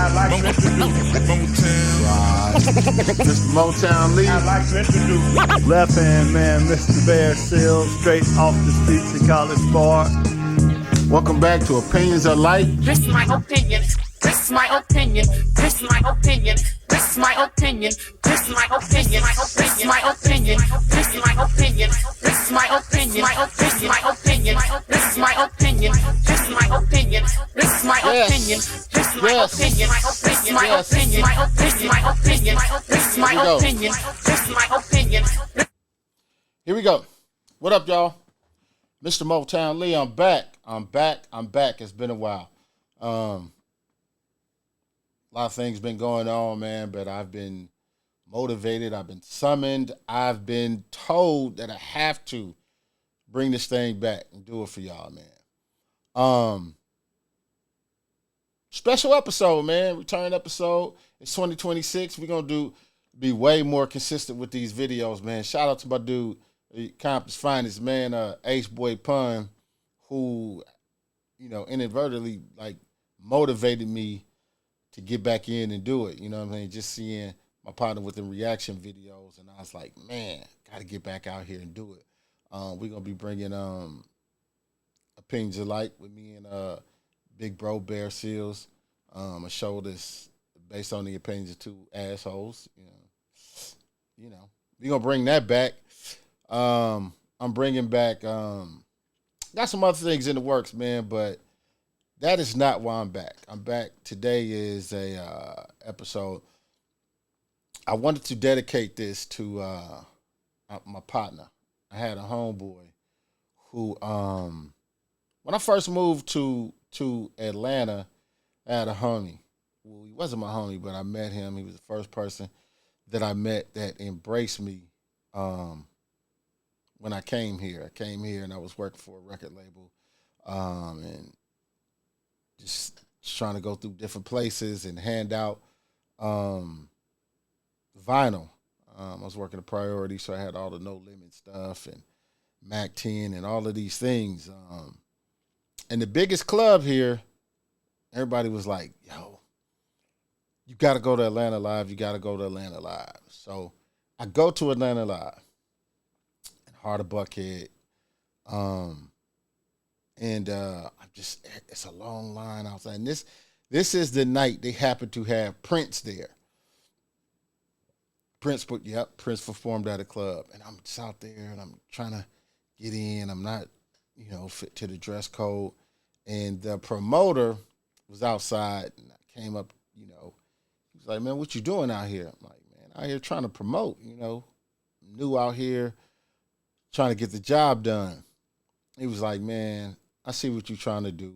I'd like to introduce Mr. Moetown Lee. I'd like to introduce Left hand man, Mr. Bear Seals, straight off the streets of College Park. Welcome back to Opinions Alike. This is my opinion. This is my opinion. This is my opinion. This is my opinion. This is my opinion. This is my opinion. This is my opinion. This is my opinion. This is my opinion. This is my opinion. This is my opinion. This is my opinion. This is my opinion. This is my opinion. This is my opinion. This is my opinion. This is my opinion. Here we go. What up, y'all? Mr. Moetown Lee, I'm back. I'm back. It's been a while. A lot of things been going on, man, but I've been motivated. I've been summoned. I've been told that I have to bring this thing back and do it for y'all, man. Special episode, man. Return episode. It's 2026. We're going to be way more consistent with these videos, man. Shout out to my dude, Compton's finest, man, H-Boy Pun, who, inadvertently, motivated me to get back in and do it. You know what I mean? Just seeing my partner with the reaction videos, and I was like, man, got to get back out here and do it. We're going to be bringing Opinions Alike with me and Big Bro Bear Seals, a show that's based on the opinions of two assholes. We're going to bring that back. I'm bringing back, got some other things in the works, man, but that is not why I'm back. I'm back. Today is a episode. I wanted to dedicate this to my partner. I had a homeboy who, when I first moved to Atlanta, I had a homie. Well, he wasn't my homie, but I met him. He was the first person that I met that embraced me when I came here. I came here and I was working for a record label and just trying to go through different places and hand out vinyl. I was working a Priority, so I had all the No Limit stuff and Mac 10 and all of these things. And the biggest club here, everybody was like, yo, you got to go to Atlanta Live. You got to go to Atlanta Live. So I go to Atlanta Live in Heart of Buckhead. And it's a long line outside. And this is the night they happen to have Prince there. Prince performed at a club. And I'm just out there and I'm trying to get in. I'm not, fit to the dress code. And the promoter was outside and I came up, he was like, man, what you doing out here? I'm like, man, out here trying to promote, new out here trying to get the job done. He was like, man, I see what you're trying to do.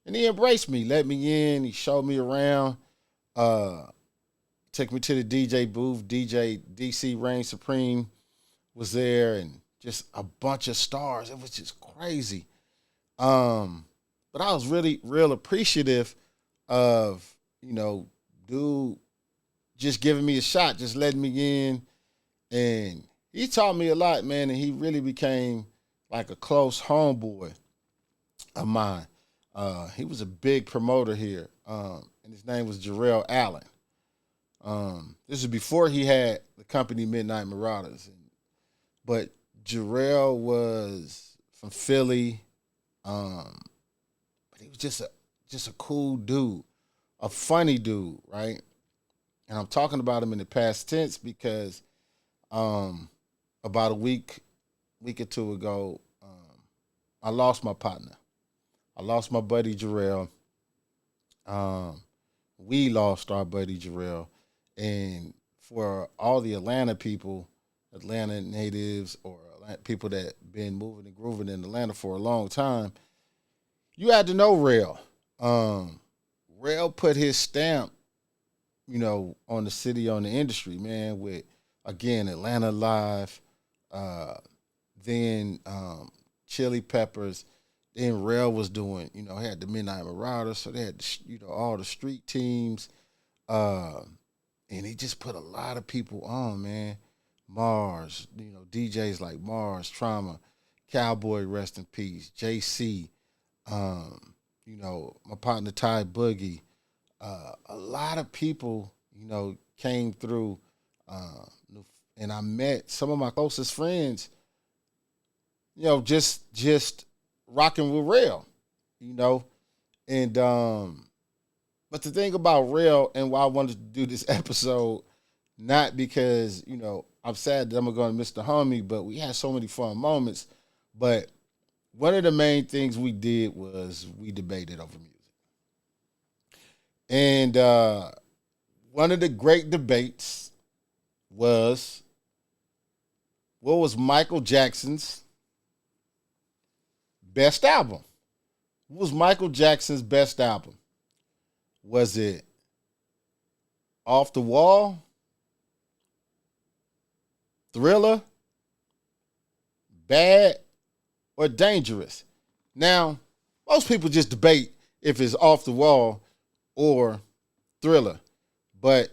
And he embraced me, let me in. He showed me around, took me to the DJ booth. DJ DC Reign Supreme was there and just a bunch of stars. It was just crazy. But I was really, real appreciative of, dude just giving me a shot, just letting me in. And he taught me a lot, man, and he really became like a close homeboy of mine. He was a big promoter here, and his name was Jerrell Allen. This is before he had the company Midnight Marauders. But Jerrell was from Philly, but he was just a cool dude, a funny dude, right? And I'm talking about him in the past tense because about a week or two ago, I lost my partner. I lost my buddy Jerrell. We lost our buddy Jerrell. And for all the Atlanta people, Atlanta natives or people that been moving and grooving in Atlanta for a long time, you had to know Rel. Rel put his stamp, on the city, on the industry, man, with, again, Atlanta Live, then Chili Peppers, then Rel was doing, had the Midnight Marauders, so they had, all the street teams, and he just put a lot of people on, man. Mars, DJs like Mars, Trauma, Cowboy, rest in peace, JC, my partner Ty Boogie, a lot of people, came through, uh, and I met some of my closest friends, just rocking with Rail, you know, and but the thing about Rail and why I wanted to do this episode, not because I'm sad that I'm going to miss the homie, but we had so many fun moments. But one of the main things we did was we debated over music. And one of the great debates was, what was Michael Jackson's best album? What was Michael Jackson's best album? Was it Off the Wall, Thriller, Bad, or Dangerous? Now, most people just debate if it's Off the Wall or Thriller, but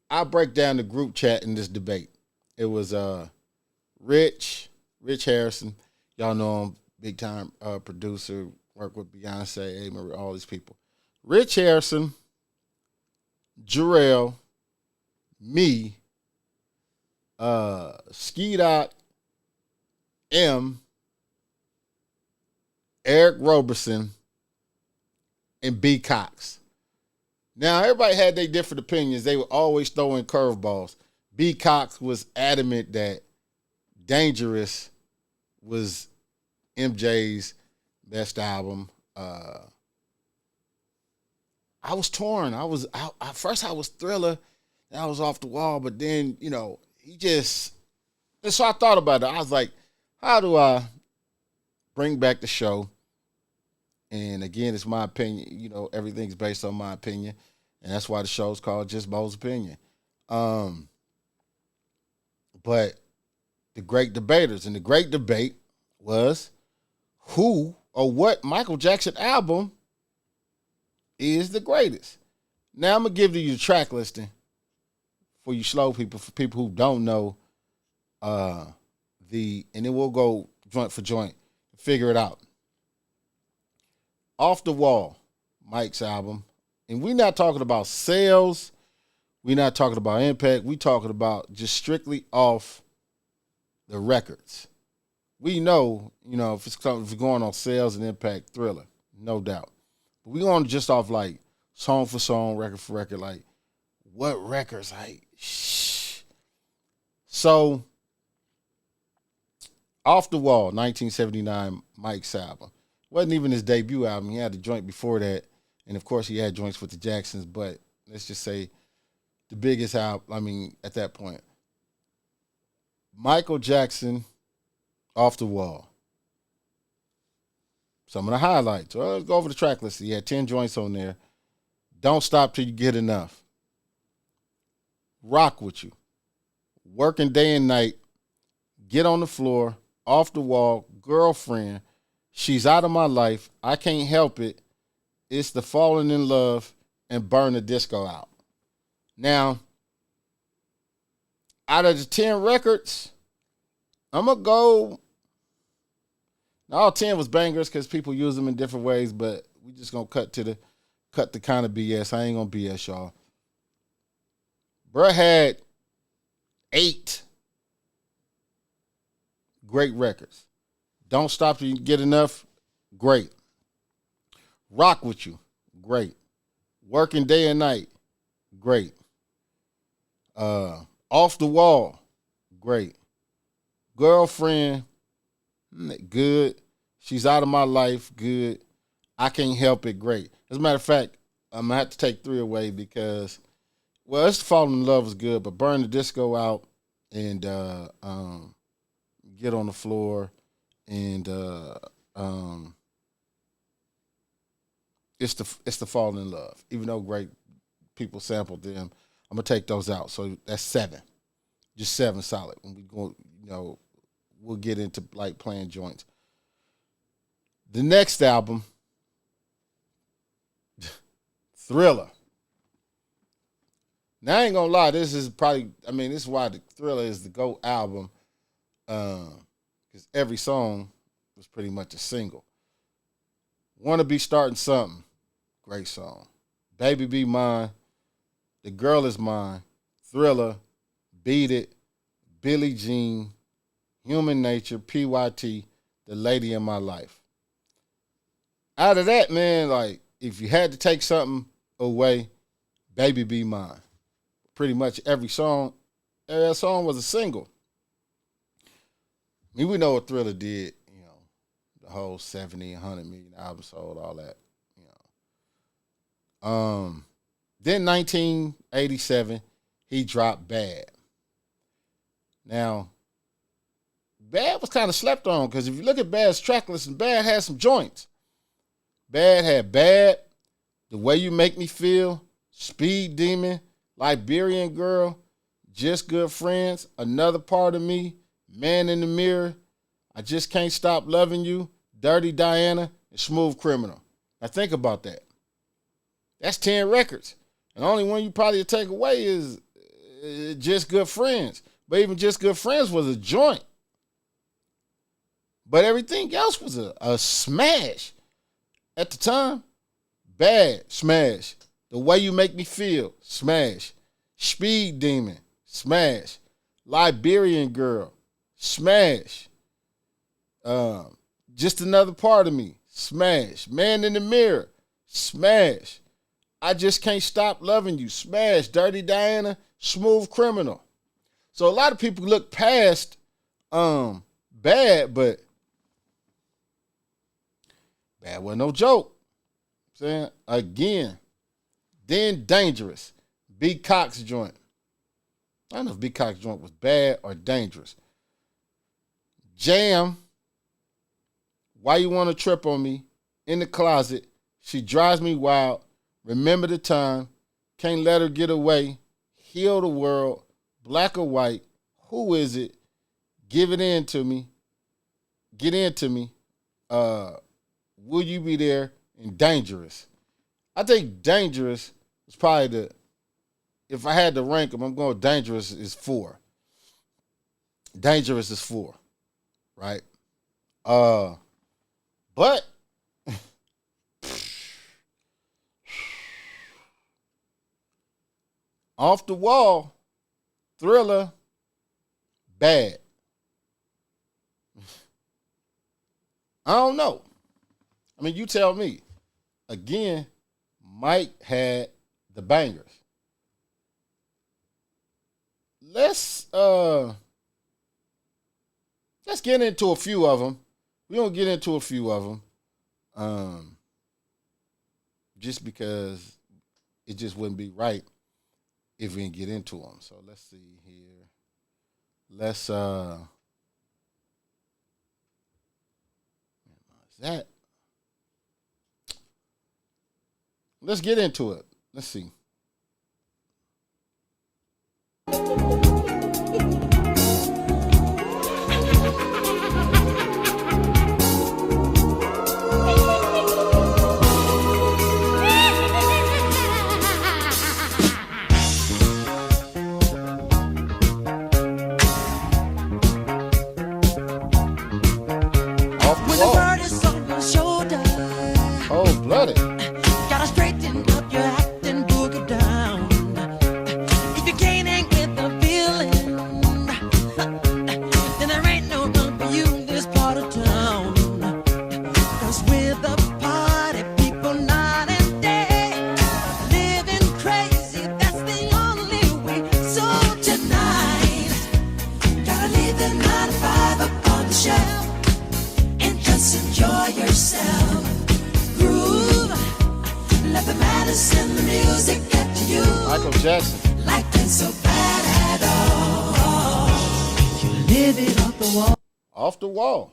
I break down the group chat in this debate. It was Rich Harrison, y'all know him, big time producer, work with Beyonce, A. all these people. Rich Harrison, Jerrell, me, Ski Dot, M, Eric Roberson, and B. Cox. Now, everybody had their different opinions. They would always throw in curveballs. B. Cox was adamant that Dangerous was MJ's best album. I was torn. At first I was Thriller, and I was Off the Wall, but then, he just, and so I thought about it. I was like, how do I bring back the show? And again, it's my opinion. Everything's based on my opinion. And that's why the show's called Just Bo's Opinion. But the great debaters, and the great debate was who or what Michael Jackson album is the greatest. Now I'm going to give you the track listing for you slow people, for people who don't know and then we'll go joint for joint, figure it out. Off the Wall, Mike's album. And we're not talking about sales. We're not talking about impact. We're talking about just strictly off the records. We know, if it's going on sales and impact, Thriller, no doubt. But we're going just off like song for song, record for record, like what records, like shh. So, Off the Wall, 1979, Mike's album. Wasn't even his debut album. He had a joint before that. And, of course, he had joints with the Jacksons. But let's just say the biggest album, at that point. Michael Jackson, Off the Wall. Some of the highlights. Well, let's go over the track list. He had 10 joints on there. Don't Stop Till You Get Enough. Rock With You. Working Day and Night. Get on the Floor. Off the Wall. Girlfriend. She's Out of My Life, I Can't Help It, It's the Falling in Love, and Burn the Disco Out. Now, out of the 10 records, I'm going to go, all 10 was bangers because people use them in different ways, but we just going to cut the kind of BS. I ain't going to BS y'all. Bruh had 8 great records. Don't Stop Till You Get Enough, great. Rock With You, great. Working Day and Night, great. Off the Wall, great. Girlfriend, good. She's Out of My Life, good. I Can't Help It, great. As a matter of fact, I'm going to have to take 3 away because, well, It's the Falling in Love is good, but Burn the Disco Out and Get on the Floor and it's the Falling in Love. Even though great people sampled them, I'm gonna take those out. So that's 7, just 7 solid. When we go, we'll get into like playing joints. The next album, Thriller. Now I ain't gonna lie, this is probably, this is why the Thriller is the GOAT album. Because every song was pretty much a single. Wanna Be Starting Something, great song. Baby Be Mine, The Girl Is Mine, Thriller, Beat It, Billie Jean, Human Nature, PYT, The Lady in My Life. Out of that, man, like, if you had to take something away, Baby Be Mine. Pretty much every song, that song was a single. I mean, we know what Thriller did, you know, the whole 70, 100 million albums sold, all that, you know. Then 1987, he dropped Bad. Now, Bad was kind of slept on because if you look at Bad's track list, Bad had some joints. Bad had Bad, The Way You Make Me Feel, Speed Demon, Liberian Girl, Just Good Friends, Another Part of Me, Man in the Mirror, I Just Can't Stop Loving You, Dirty Diana, and Smooth Criminal. Now think about that. That's 10 records. And the only one you probably take away is Just Good Friends. But even Just Good Friends was a joint. But everything else was a smash. At the time, Bad, smash. The Way You Make Me Feel, smash. Speed Demon, smash. Liberian Girl, smash. Just Another Part of Me, smash. Man in the Mirror, smash. I Just Can't Stop Loving You, smash. Dirty Diana, Smooth Criminal. So a lot of people look past Bad, but Bad wasn't no joke. Saying again. Then Dangerous. B. Cox joint. I don't know if B. Cox joint was bad or dangerous. Jam. Why You Wanna Trip on Me? In the Closet. She Drives Me Wild. Remember the Time. Can't Let Her Get Away. Heal the World. Black or White. Who Is It? Give It In to Me. Get Into Me. Will You Be There? And Dangerous. I think Dangerous was probably if I had to rank them, I'm going Dangerous is 4. Dangerous is 4. Right? But Off the Wall, Thriller, Bad. I don't know. I mean, you tell me. Again, Mike had the bangers. Let's get into a few of them. We're going to get into a few of them. Just because it just wouldn't be right if we didn't get into them. So let's see here. Let's Let's get into it. Let's see. Cold-blooded. Gotta straighten up your acting, boogie down. If you can't hang with the feeling, then there ain't no room for you in this part of town. 'Cause we're the party people night and day, living crazy, that's the only way. So tonight, gotta leave the 9 to 5 up on the shelf and just enjoy yourself. Let the madness in the music get to you. Michael Jackson. Like it's so bad at all. You live it off the wall. Off the Wall.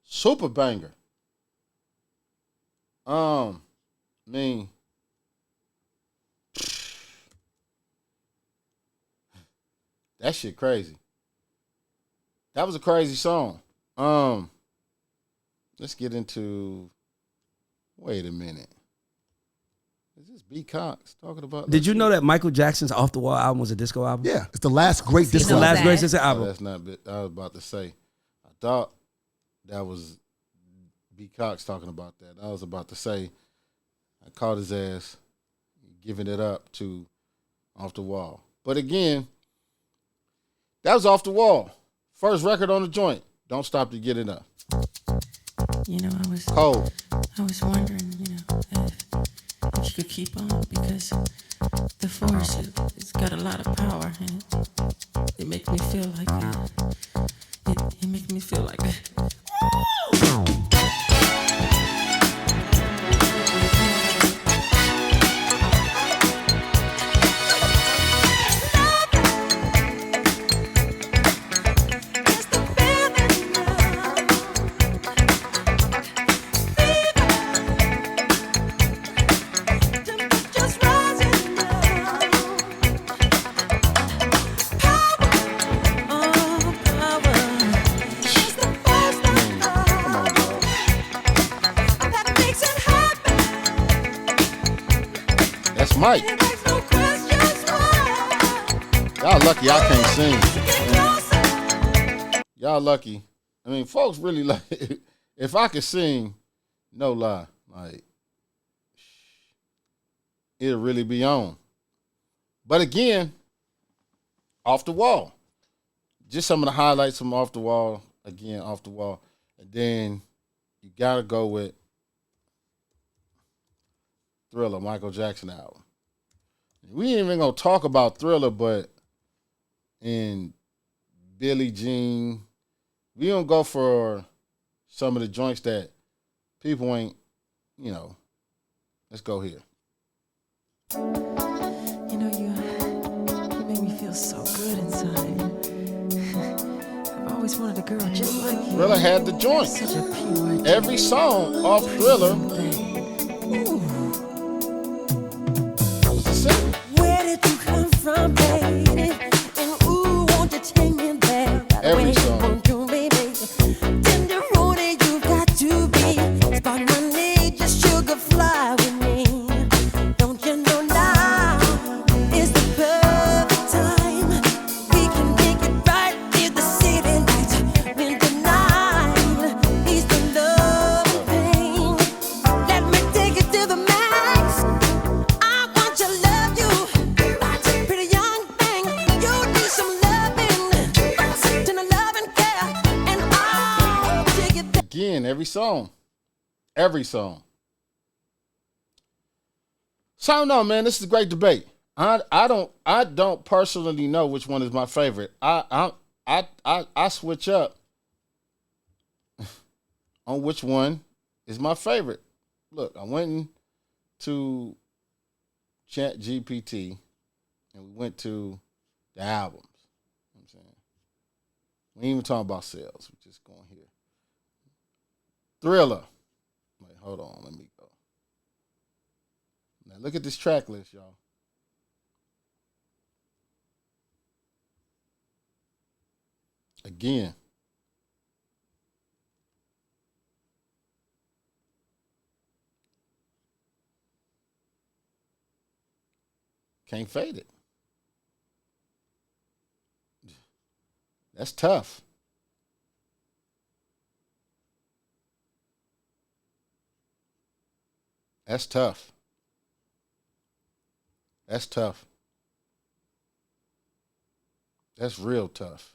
Super banger. I mean, that shit crazy. That was a crazy song. Let's get into. Wait a minute. Is this B. Cox talking about? Did you know that Michael Jackson's Off the Wall album was a disco album? Yeah, it's the last great disco It's the album. last great disco Oh, album. that's not. I was about to say. I thought that was B. Cox talking about that. I was about to say. I caught his ass giving it up to Off the Wall. But again, that was Off the Wall. First record on the joint. Don't stop to get it up. You know, I was Cold. wondering, if you could keep on, because the force, it's got a lot of power, and it makes me feel like it makes me feel like Mike. Y'all lucky I can't sing. Y'all lucky. I mean, folks really like, if I could sing, no lie, like, it'll really be on. But again, Off the Wall. Just some of the highlights from Off the Wall. Again, Off the Wall. And then you got to go with Thriller, Michael Jackson album. We ain't even going to talk about Thriller, but in Billie Jean, we don't go for some of the joints that people ain't, let's go here. You make me feel so good inside. I've always wanted a girl just like you. Thriller had the joint. Such a pure, Every song off Thriller was a single. where did you come from, baby? And ooh, won't you take me there? Every song. Won't you, baby? Tender roadie, you got to be. Spot my need, just sugar fly with me. Don't you know now is the perfect time? We can make it right in the city lights. Winter night, ease the love and pain. Let me take it to the max. I want to love you, pretty young thing. You need some loving, tender love and care, and I'll take it there. Again, every song. Every song. So I don't know, man. This is a great debate. I don't personally know which one is my favorite. I switch up on which one is my favorite. Look, I went to Chat GPT and we went to the albums. You know what I'm saying? We ain't even talking about sales. We're just going here. Thriller. Wait, hold on. Let me go. Now look at this track list, y'all. Again. Can't fade it. That's tough. That's tough. That's tough. That's real tough.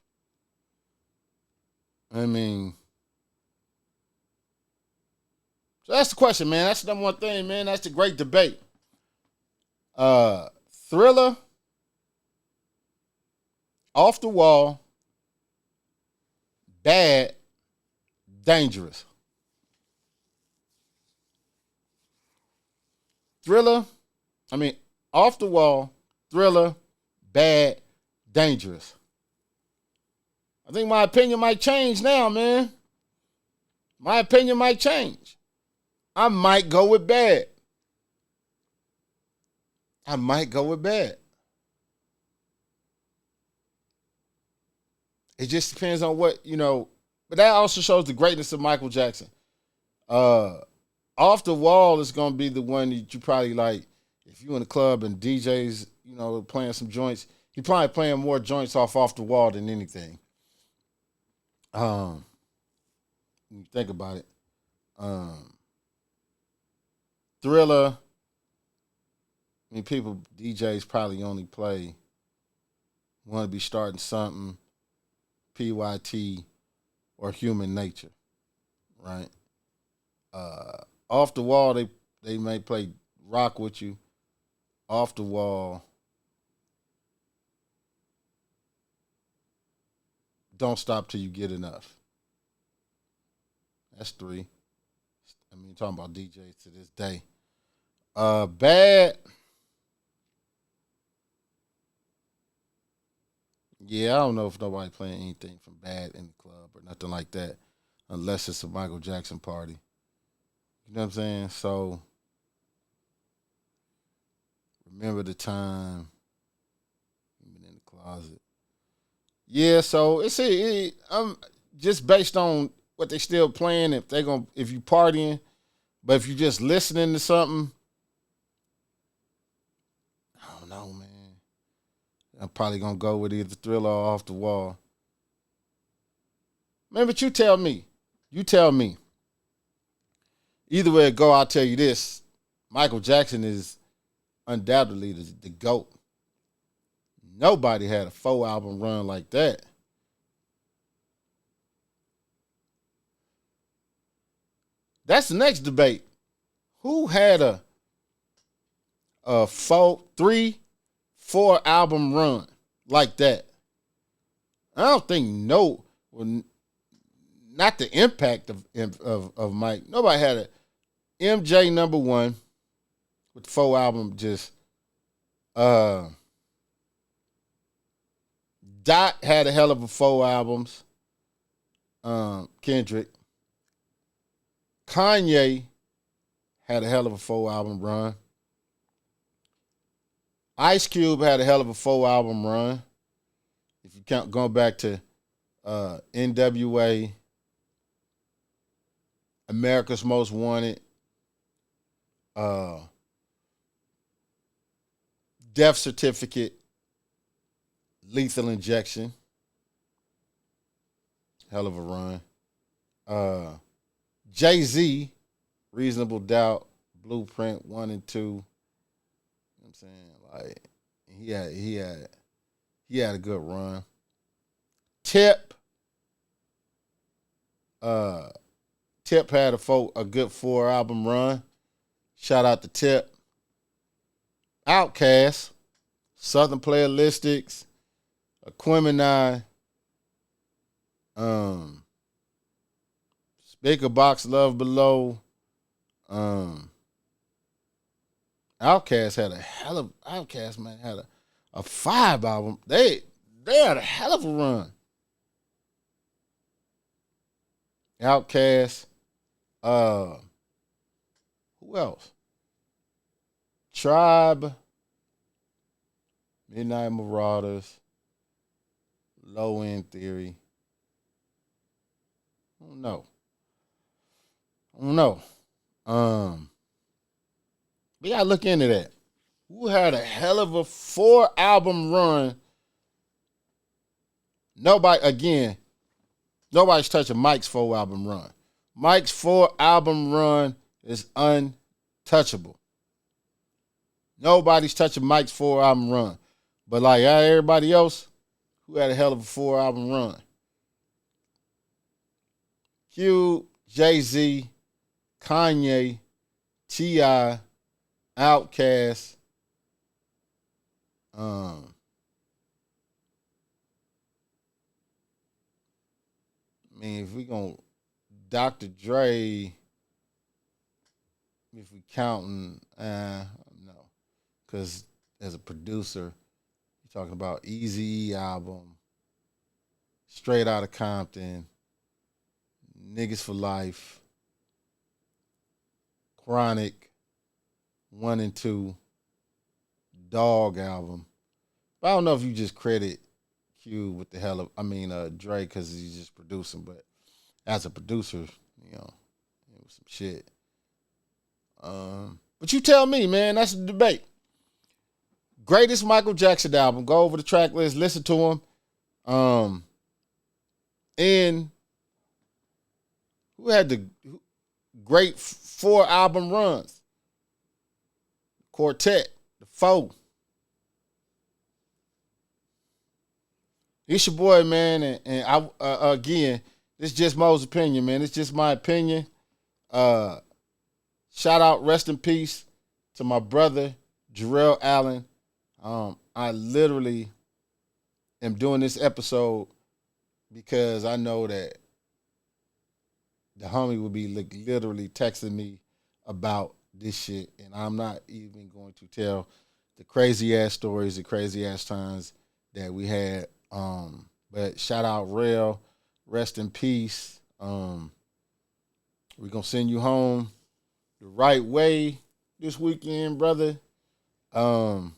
I mean, so that's the question, man. That's the number one thing, man. That's the great debate. Thriller, Off the Wall, Bad, Dangerous. Off the Wall, Thriller, Bad, Dangerous. I think my opinion might change now, man. My opinion might change. I might go with Bad. It just depends on what, but that also shows the greatness of Michael Jackson. Off the Wall is going to be the one that you probably like, if you in the club and DJs, playing some joints, he probably playing more joints off the Wall than anything. When you think about it. Thriller, I mean, DJs probably only play Want to Be Starting Something, PYT, or Human Nature, right? Off the Wall, they may play Rock With You. Off the Wall, Don't Stop Till You Get Enough. That's 3. I mean, talking about DJs to this day. Bad. Yeah, I don't know if nobody playing anything from Bad in the club or nothing like that, unless it's a Michael Jackson party. You know what I'm saying? So, Remember the Time. Even in the Closet. Yeah, so I'm just based on what they still playing. If you partying, but if you just listening to something, I don't know, man. I'm probably gonna go with either Thriller or Off the Wall. Man, but you tell me. You tell me. Either way it go, I'll tell you this. Michael Jackson is undoubtedly the GOAT. Nobody had a 4-album run like that. That's the next debate. Who had a 3-4 album run like that? I don't think not the impact of Mike. Nobody had a MJ number 1 with the 4 album just Dot had a hell of a 4 albums. Kendrick. Kanye had a hell of a 4-album run. Ice Cube had a hell of a 4-album run. If you count going back to NWA, America's Most Wanted, Death Certificate, Lethal Injection, hell of a run. Jay-Z, Reasonable Doubt, Blueprint 1 and 2. You know what I'm saying? Like he had a good run. Tip had a good 4-album run. Shout out to Tip. Outkast, Southern Playalistics, Aquemini, Speaker Box, Love Below. Outkast had a 5-album. They had a hell of a run. Outkast. Who else? Tribe, Midnight Marauders, Low End Theory. I don't know. We gotta look into that. Who had a hell of a 4-album run? Nobody's touching Mike's 4-album run. Mike's 4-album run is untouchable. Nobody's touching Mike's 4-album run. But like everybody else, who had a hell of a 4-album run? Cube, Jay-Z, Kanye, T.I., Outkast, I mean, if we gonna Dr. Dre, if we counting, no, because as a producer, you're talking about Eazy-E album, Straight Outta Compton, Niggas for Life, Chronic, 1 and 2, Dog album. But I don't know if you just credit Q with Dre because he's just producing, but as a producer, it was some shit. But you tell me, man, that's the debate. Greatest Michael Jackson album. Go over the track list, listen to him. And who had the great 4-album runs? Quartet. the foe. It's your boy, man, and I again, this is just Mo's opinion, man. It's just my opinion. Shout out, rest in peace to my brother, Jerrell Allen. I literally am doing this episode because I know that the homie would be literally texting me about this shit, and I'm not even going to tell the crazy ass stories, the crazy ass times that we had. But shout out Rel, rest in peace. We're gonna send you home the right way this weekend, brother. And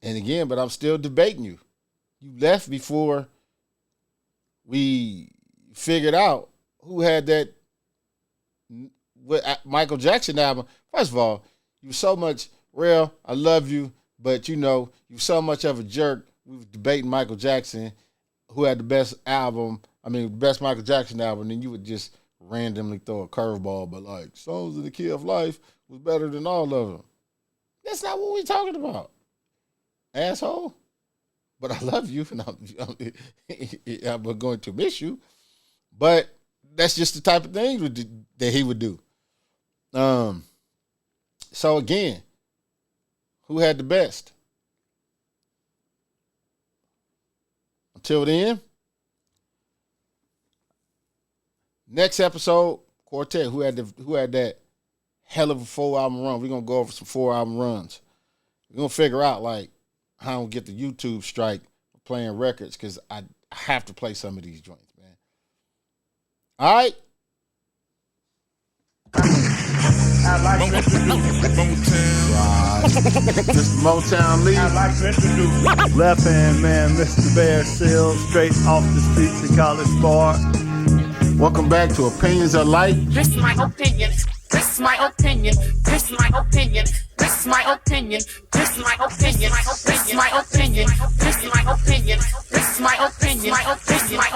again, but I'm still debating you. You left before we figured out who had that Michael Jackson album. First of all, you were so much, Rel, I love you, but you know, you were so much of a jerk. We were debating Michael Jackson, who had the best album, best Michael Jackson album, and you would just randomly throw a curveball, but like, Songs of the Key of Life was better than all of them. That's not what we're talking about, asshole. But I love you, and I'm going to miss you. But that's just the type of things that he would do. So again, who had the best? Until then, next episode, Quartet, who had that hell of a 4-album run. We're gonna go over some 4-album runs. We're gonna figure out like how I'm gonna get the YouTube strike for playing records, because I have to play some of these joints, man. All right. I'd like to introduce Mr. Moetown Lee. I'd like to introduce Left Hand Man, Mr. Bear Sills, straight off the streets of College Bar. Welcome back to Opinions Alike. This is my opinion. This is my opinion. This is my opinion. This is my opinion. This is my opinion. This is my opinion. This is my opinion. This is my opinion. This is my opinion.